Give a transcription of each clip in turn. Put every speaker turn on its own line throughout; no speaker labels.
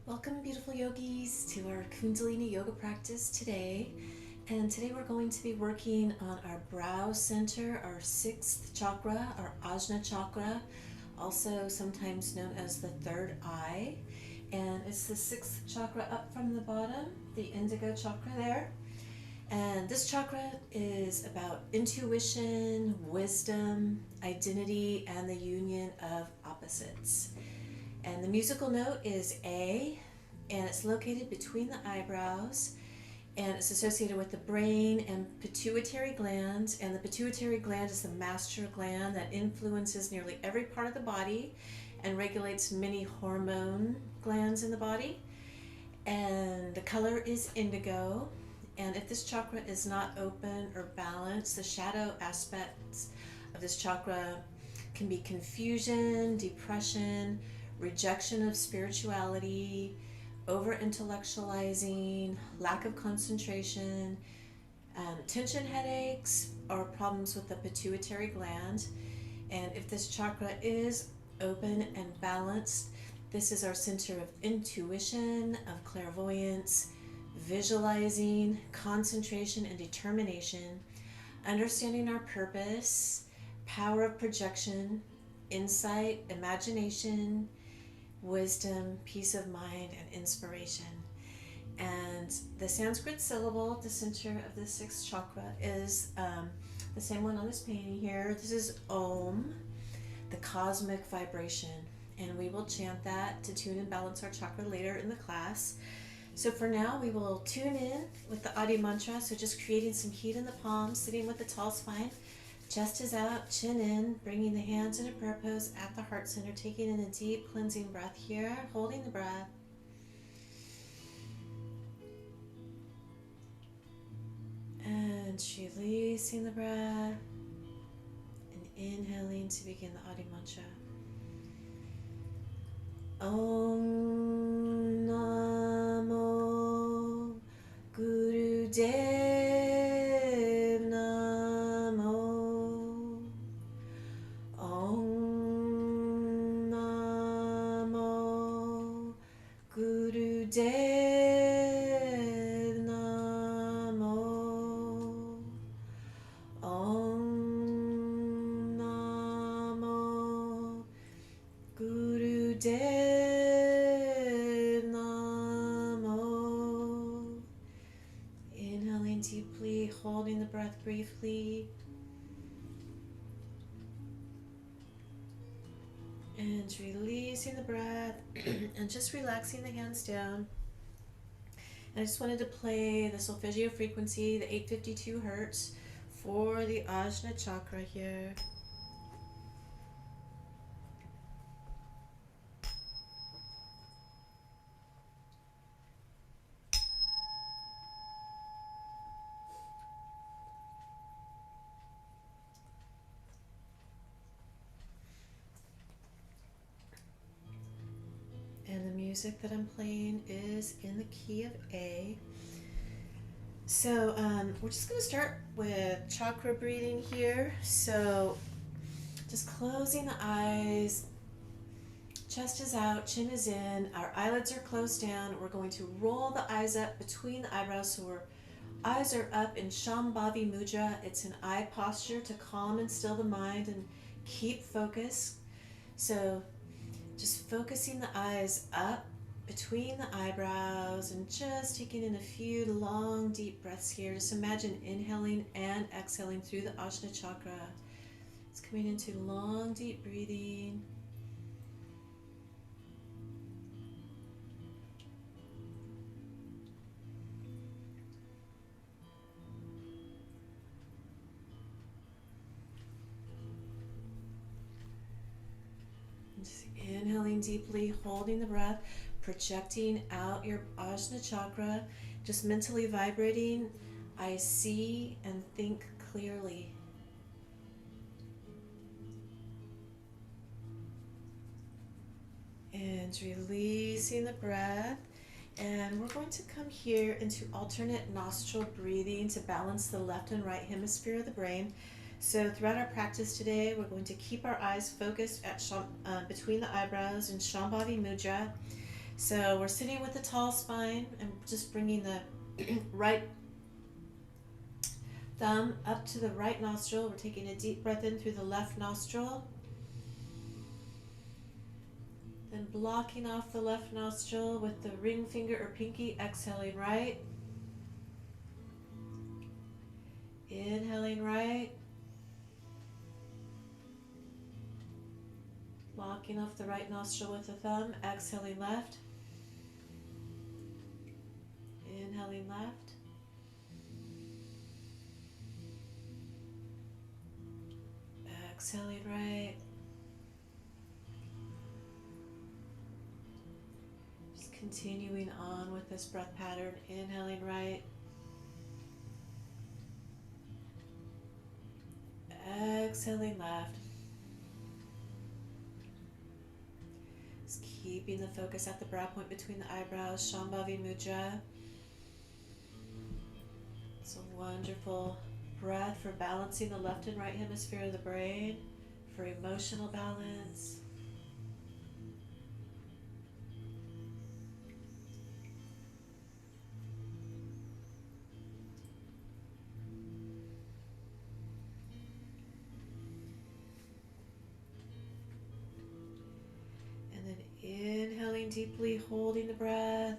Welcome, beautiful yogis, to our kundalini yoga practice today. And today we're going to be working on our brow center, our sixth chakra, our Ajna Chakra, also sometimes known as the third eye. And it's the sixth chakra up from the bottom, the indigo chakra there. And this chakra is about intuition, wisdom, identity, and the union of opposites. And the musical note is A, and it's located between the eyebrows, and it's associated with the brain and pituitary gland. And the pituitary gland is the master gland that influences nearly every part of the body and regulates many hormone glands in the body. And the color is indigo. And if this chakra is not open or balanced, the shadow aspects of this chakra can be confusion, depression, rejection of spirituality, over intellectualizing, lack of concentration, tension headaches, or problems with the pituitary gland. And if this chakra is open and balanced, this is our center of intuition, of clairvoyance, visualizing, concentration, and determination, understanding our purpose, power of projection, insight, imagination, wisdom, peace of mind, and inspiration. And the Sanskrit syllable at the center of the sixth chakra is the same one on this painting here. This is Om, the cosmic vibration. And we will chant that to tune and balance our chakra later in the class. So for now, we will tune in with the Adi mantra. So just creating some heat in the palms, sitting with the tall spine. Chest is out, chin in, bringing the hands in a prayer pose at the heart center, taking in a deep cleansing breath here, holding the breath. And releasing the breath. And inhaling to begin the Adi mantra. Om Namo Guru Dev Namo. Om Namo Guru Dev Namo. Om Namo Guru Dev. Deeply, holding the breath briefly, and releasing the breath, and just relaxing the hands down. And I just wanted to play the solfeggio frequency, the 852 hertz, for the Ajna Chakra here. And the music that I'm playing is in the key of A. So we're just going to start with chakra breathing here. So just closing the eyes, chest is out, chin is in, our eyelids are closed down. We're going to roll the eyes up between the eyebrows, so our eyes are up in Shambhavi Mudra. It's an eye posture to calm and still the mind and keep focus. So just focusing the eyes up between the eyebrows and just taking in a few long, deep breaths here. Just imagine inhaling and exhaling through the Ajna Chakra. It's coming into long, deep breathing. Just inhaling deeply, holding the breath, projecting out your Ajna Chakra, just mentally vibrating. I see and think clearly. And releasing the breath. And we're going to come here into alternate nostril breathing to balance the left and right hemisphere of the brain. So throughout our practice today, we're going to keep our eyes focused at between the eyebrows in Shambhavi Mudra. So we're sitting with a tall spine and just bringing the right thumb up to the right nostril. We're taking a deep breath in through the left nostril. Then blocking off the left nostril with the ring finger or pinky, exhaling right. Inhaling right. Blocking off the right nostril with the thumb, exhaling left. Inhaling left. Exhaling right. Just continuing on with this breath pattern. Inhaling right. Exhaling left. Just keeping the focus at the brow point between the eyebrows. Shambhavi Mudra. It's a wonderful breath for balancing the left and right hemisphere of the brain, for emotional balance. And then inhaling deeply, holding the breath.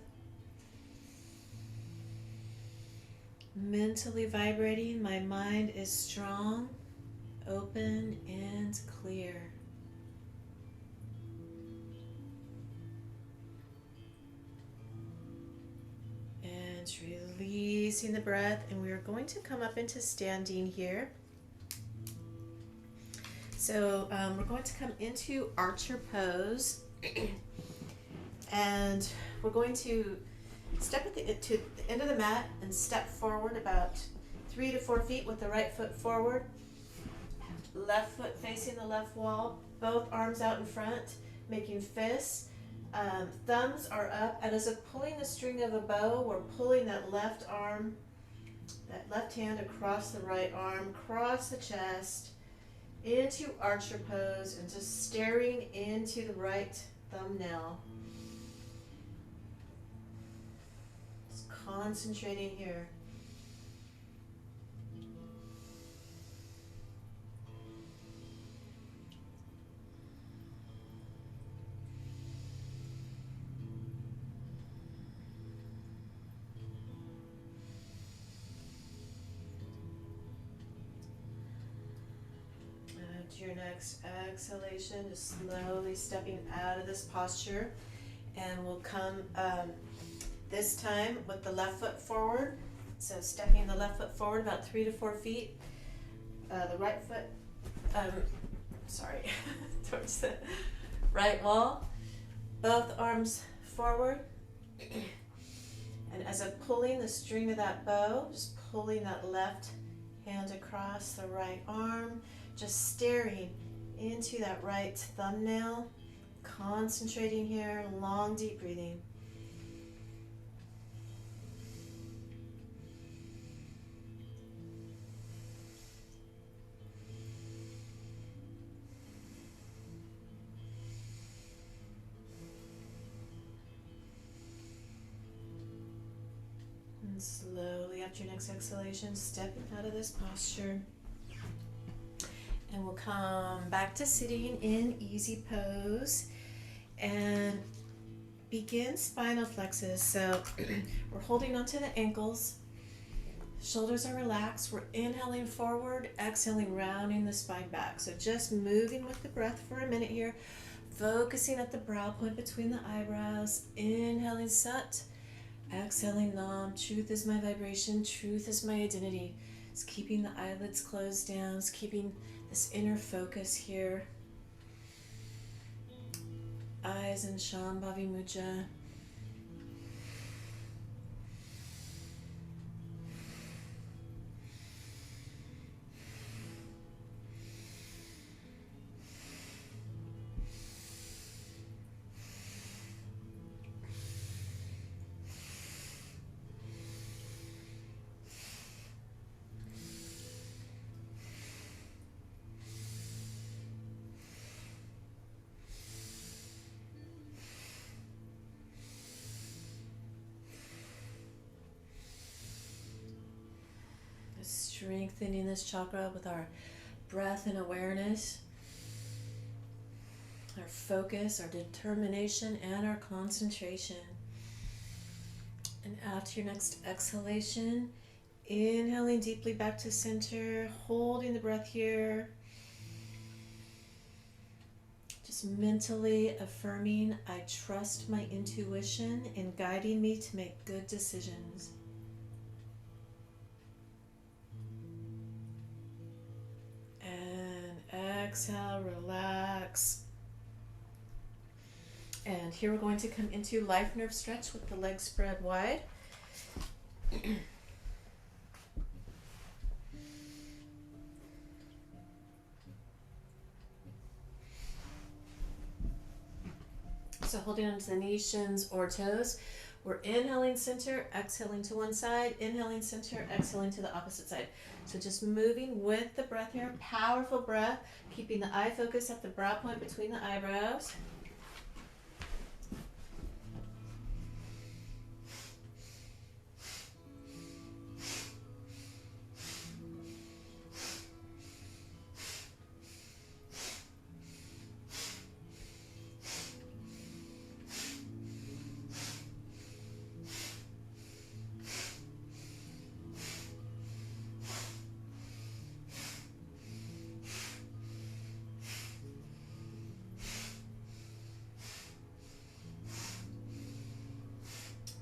Mentally vibrating, my mind is strong, open, and clear. And releasing the breath, and we are going to come up into standing here. So we're going to come into archer pose, and we're going to step to the end of the mat and step forward about 3 to 4 feet with the right foot forward, left foot facing the left wall, both arms out in front, making fists. Thumbs are up, and as if pulling the string of a bow, we're pulling that left arm, that left hand across the right arm, across the chest, into archer pose, and just staring into the right thumbnail. Just concentrating here. To your next exhalation, just slowly stepping out of this posture, and we'll come this time with the left foot forward. So stepping the left foot forward about 3 to 4 feet, the right foot towards the right wall, both arms forward, and as I'm pulling the string of that bow, just pulling that left hand across the right arm, just staring into that right thumbnail, concentrating here, long deep breathing. And slowly after your next exhalation, stepping out of this posture. And we'll come back to sitting in easy pose and begin spinal flexes. So we're holding onto the ankles, shoulders are relaxed, we're inhaling forward, exhaling, rounding the spine back. So just moving with the breath for a minute here, focusing at the brow point between the eyebrows, inhaling Sat, exhaling Nam. Truth is my vibration, truth is my identity. It's keeping the eyelids closed down, it's keeping this inner focus here. Eyes in Shambhavi Mudra. strengthening this chakra with our breath and awareness, our focus, our determination, and our concentration. And after your next exhalation, inhaling deeply back to center, holding the breath here. Just mentally affirming, I trust my intuition in guiding me to make good decisions. And exhale, relax. And here we're going to come into life nerve stretch with the legs spread wide. So holding onto the knees, shins, or toes. We're inhaling center, exhaling to one side, inhaling center, exhaling to the opposite side. So just moving with the breath here, powerful breath, keeping the eye focus at the brow point between the eyebrows.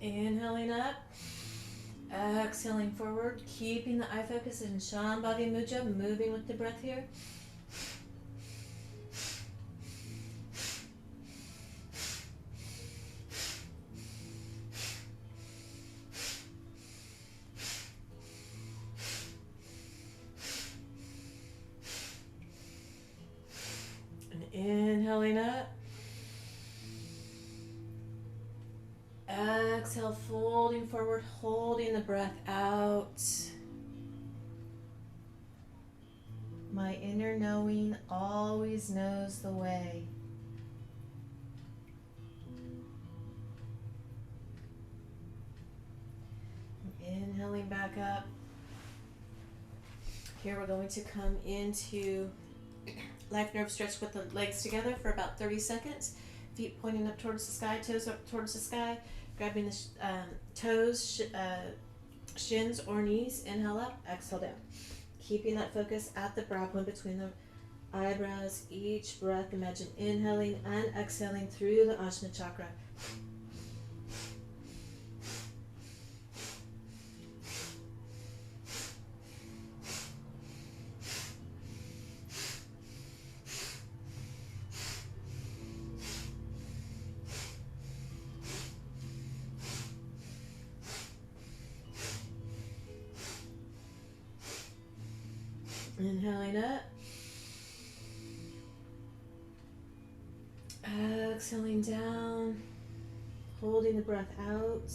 Inhaling up, exhaling forward, keeping the eye focus in Shambhavi Mudra, moving with the breath here. And inhaling up. Exhale, folding forward, holding the breath out. My inner knowing always knows the way. Inhaling back up. Here we're going to come into life nerve stretch with the legs together for about 30 seconds. Feet pointing up towards the sky, toes up towards the sky. Grabbing the toes, shins or knees. Inhale up, exhale down. Keeping that focus at the brow point between the eyebrows. Each breath, imagine inhaling and exhaling through the Ajna Chakra. Inhaling up. Exhaling down. Holding the breath out.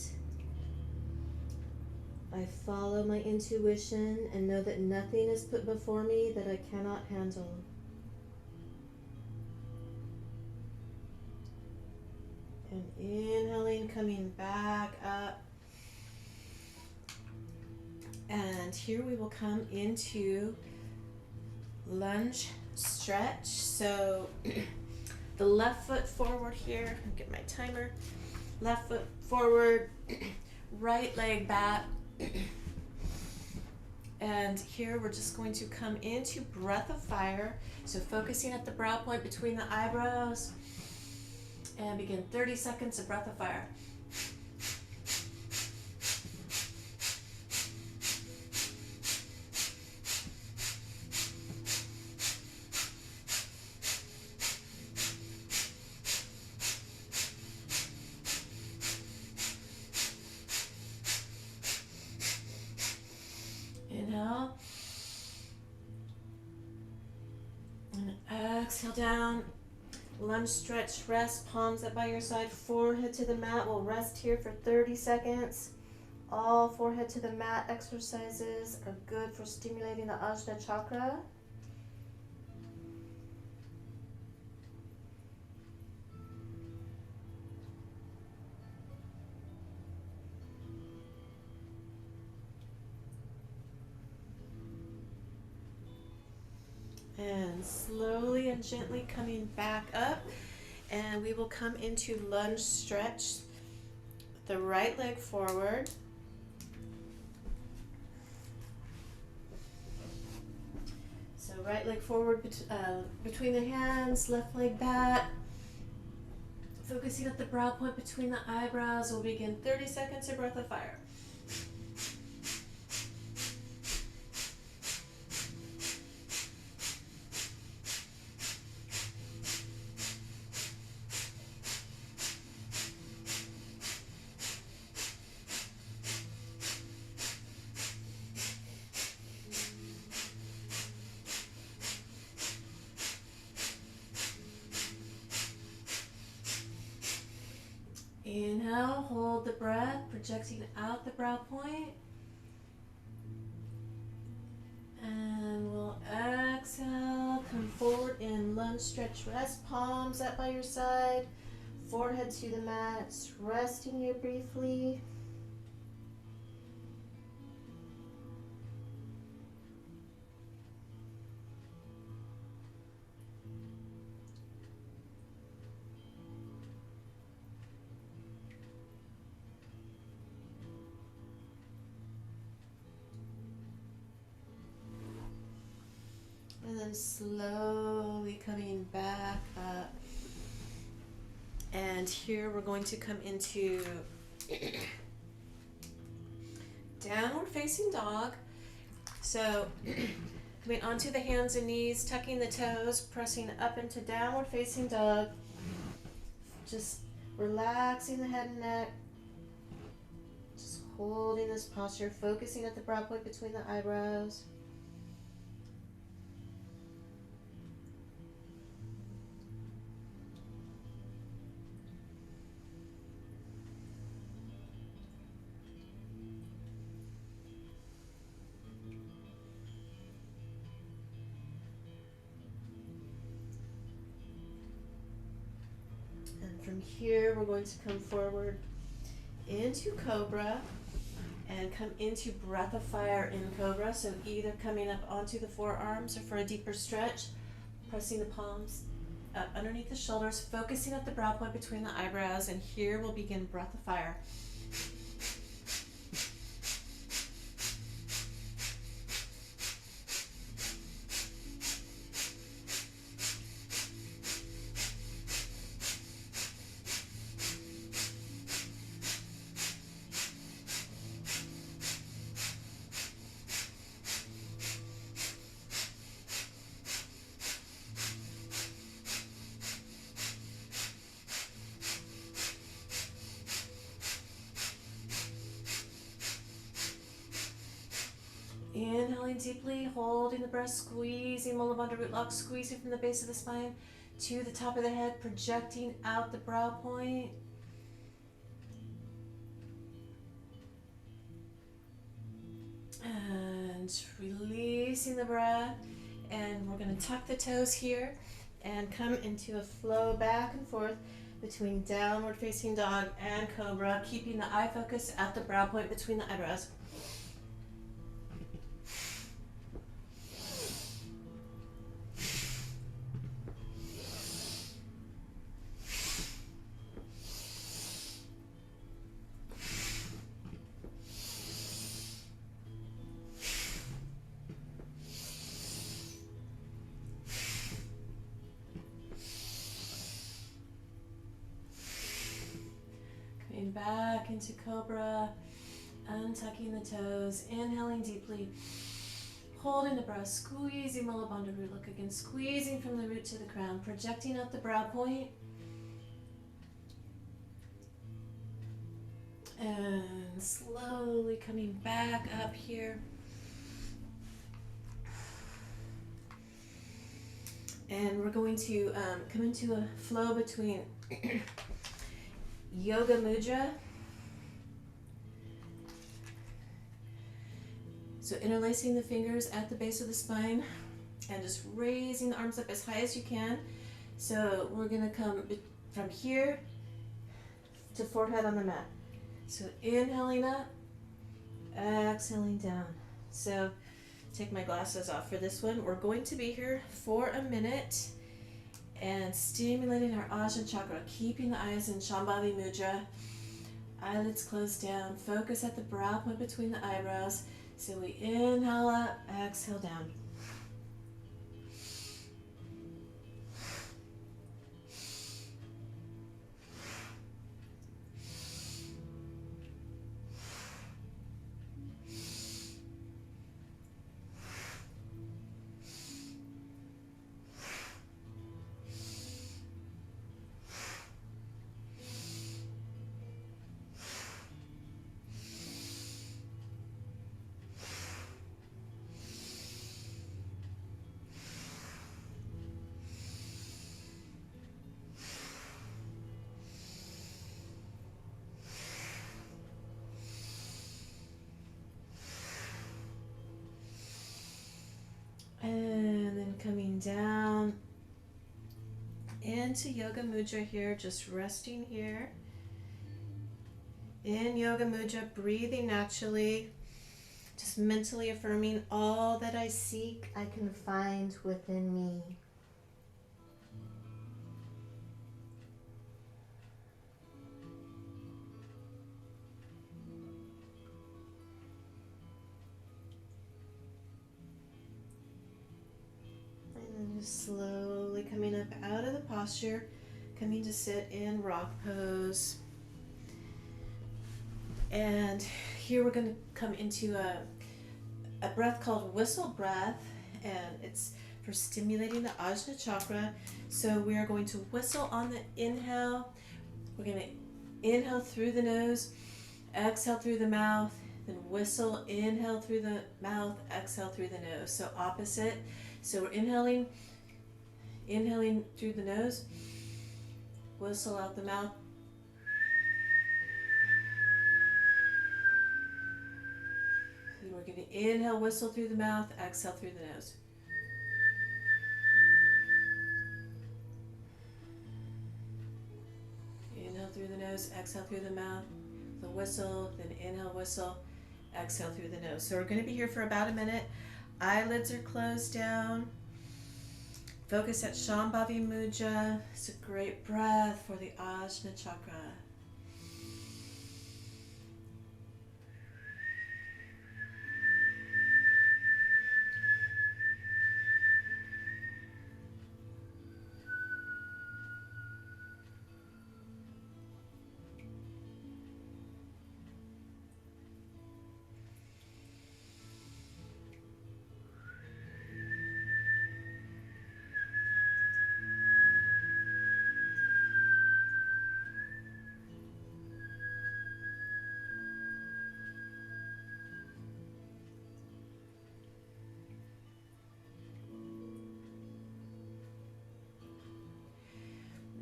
I follow my intuition and know that nothing is put before me that I cannot handle. And inhaling, coming back up. And here we will come into lunge stretch. So the left foot forward here. I'll get my timer. Left foot forward, right leg back. And here we're just going to come into breath of fire. So focusing at the brow point between the eyebrows. And begin 30 seconds of breath of fire. Inhale. And exhale down. Lunge stretch, rest, palms up by your side, forehead to the mat. We'll rest here for 30 seconds. All forehead to the mat exercises are good for stimulating the Ajna Chakra. And slowly and gently coming back up. And we will come into lunge stretch. The right leg forward. So right leg forward between the hands, left leg back. Focusing at the brow point between the eyebrows. We'll begin 30 seconds of breath of fire. Inhale, hold the breath, projecting out the brow point. And we'll exhale, come forward in lunge stretch rest, palms up by your side, forehead to the mat, resting here briefly. And then slowly coming back up. And here we're going to come into downward facing dog. So coming onto the hands and knees, tucking the toes, pressing up into downward facing dog. Just relaxing the head and neck. Just holding this posture, focusing at the brow point between the eyebrows. From here, we're going to come forward into Cobra and come into breath of fire in Cobra. So either coming up onto the forearms or for a deeper stretch, pressing the palms up underneath the shoulders, focusing at the brow point between the eyebrows. And here we'll begin breath of fire. Inhaling deeply, holding the breath, squeezing Mula Bandha root lock, squeezing from the base of the spine to the top of the head, projecting out the brow point. And releasing the breath. And we're going to tuck the toes here and come into a flow back and forth between downward facing dog and cobra, keeping the eye focus at the brow point between the eyebrows. Back into cobra, untucking the toes, inhaling deeply, holding the breath, squeezing Mula Bandha root look again, squeezing from the root to the crown, projecting out the brow point, and slowly coming back up here. And we're going to come into a flow between Yoga Mudra. So interlacing the fingers at the base of the spine and just raising the arms up as high as you can. So we're going to come from here to forehead on the mat. So inhaling up, exhaling down. So take my glasses off for this one. We're going to be here for a minute and stimulating our Ajna Chakra, keeping the eyes in Shambhavi Mudra, eyelids closed down, focus at the brow point between the eyebrows. So we inhale up, exhale down. And then coming down into Yoga Mudra here, just resting here. In Yoga Mudra, breathing naturally, just mentally affirming all that I seek, I can find within me. And just slowly coming up out of the posture, coming to sit in rock pose. And here we're going to come into a breath called whistle breath, and it's for stimulating the Ajna Chakra. So we are going to whistle on the inhale. We're going to inhale through the nose, exhale through the mouth, then whistle, inhale through the mouth, exhale through the nose. So opposite. So we're inhaling through the nose, whistle out the mouth. And we're going to inhale, whistle through the mouth, exhale through the nose. Inhale through the nose, exhale through the mouth, the whistle, then inhale, whistle, exhale through the nose. So we're going to be here for about a minute. Eyelids are closed down. Focus at Shambhavi Mudra. It's a great breath for the Ajna Chakra.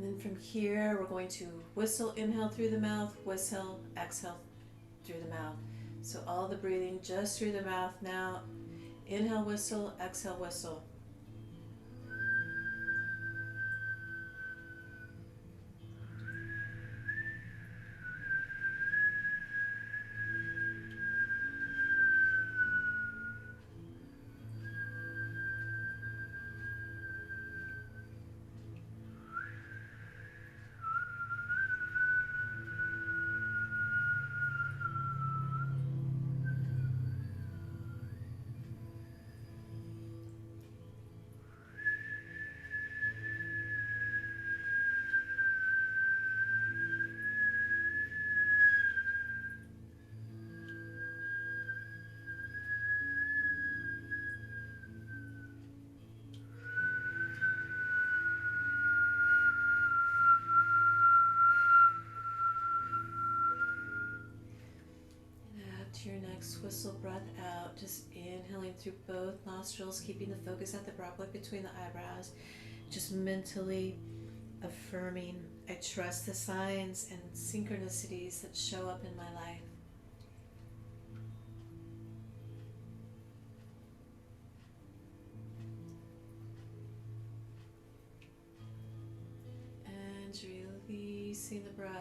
And then from here, we're going to whistle, inhale through the mouth, whistle, exhale through the mouth. So all the breathing just through the mouth now. Inhale, whistle, exhale, whistle. To your next whistle breath out, just inhaling through both nostrils, keeping the focus at the brow point between the eyebrows, just mentally affirming, I trust the signs and synchronicities that show up in my life. And releasing the breath.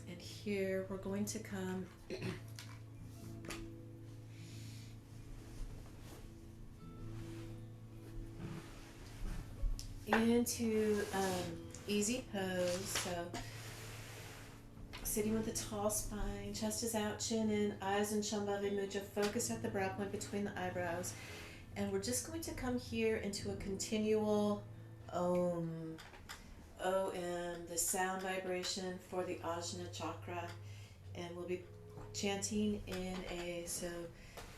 And here we're going to come into easy pose. So sitting with a tall spine, chest is out, chin in, eyes in Shambhavi Mudra, focus at the brow point between the eyebrows. And we're just going to come here into a continual Om. O-M, the sound vibration for the Ajna Chakra. And we'll be chanting in a, so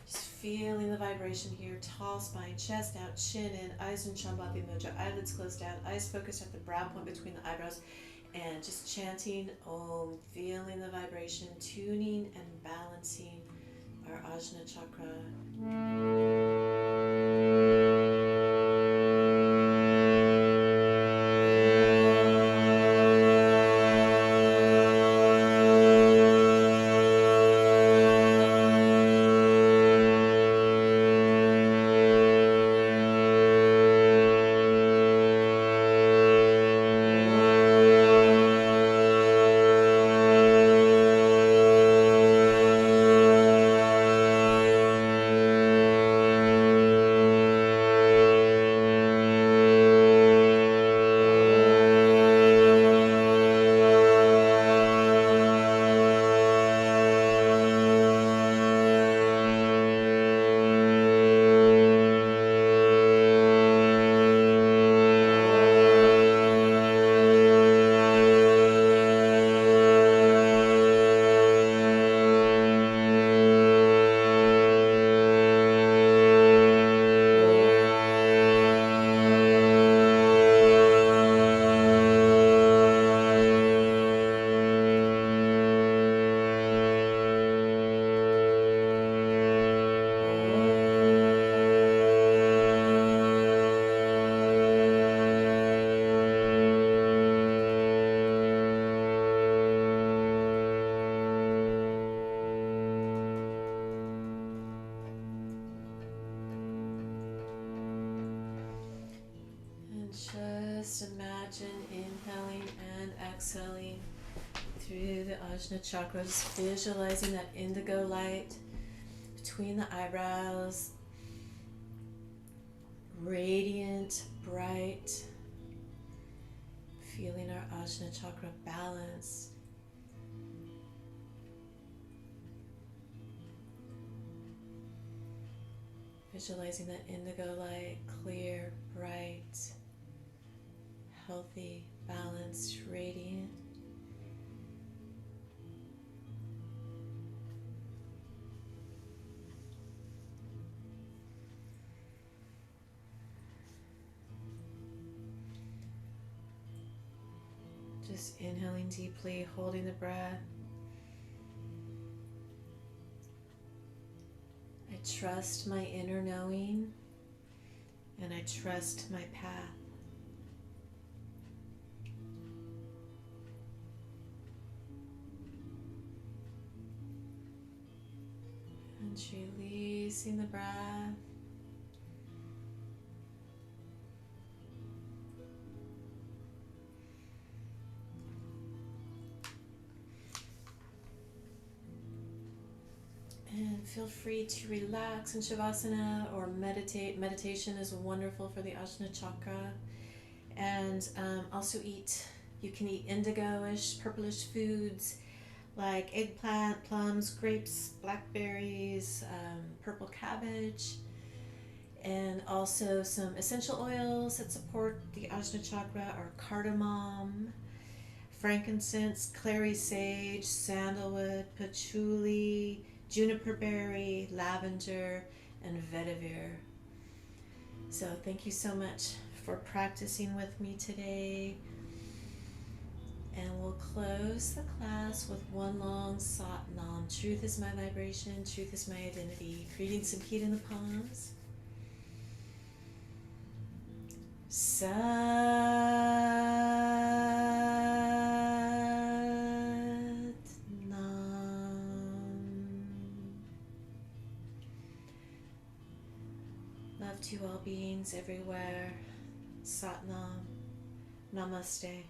just feeling the vibration here, tall spine, chest out, chin in, eyes in Shambhavi Mudra, eyelids closed down, eyes focused at the brow point between the eyebrows, and just chanting Om, feeling the vibration, tuning and balancing our Ajna Chakra. Just imagine inhaling and exhaling through the Ajna Chakra, just visualizing that indigo light between the eyebrows, radiant, bright, feeling our Ajna Chakra balanced. Visualizing that indigo light, clear, bright, healthy, balanced, radiant. Just inhaling deeply, holding the breath. I trust my inner knowing, and I trust my path. And releasing the breath. And feel free to relax in Shavasana or meditate. Meditation is wonderful for the Ajna Chakra. And also you can eat indigo-ish, purplish foods like eggplant, plums, grapes, blackberries, purple cabbage, and also some essential oils that support the Ajna Chakra are cardamom, frankincense, clary sage, sandalwood, patchouli, juniper berry, lavender, and vetiver. So thank you so much for practicing with me today. And we'll close the class with one long Sat Nam. Truth is my vibration, truth is my identity. Creating some heat in the palms. Sat Nam. Love to all beings everywhere. Sat Nam. Namaste.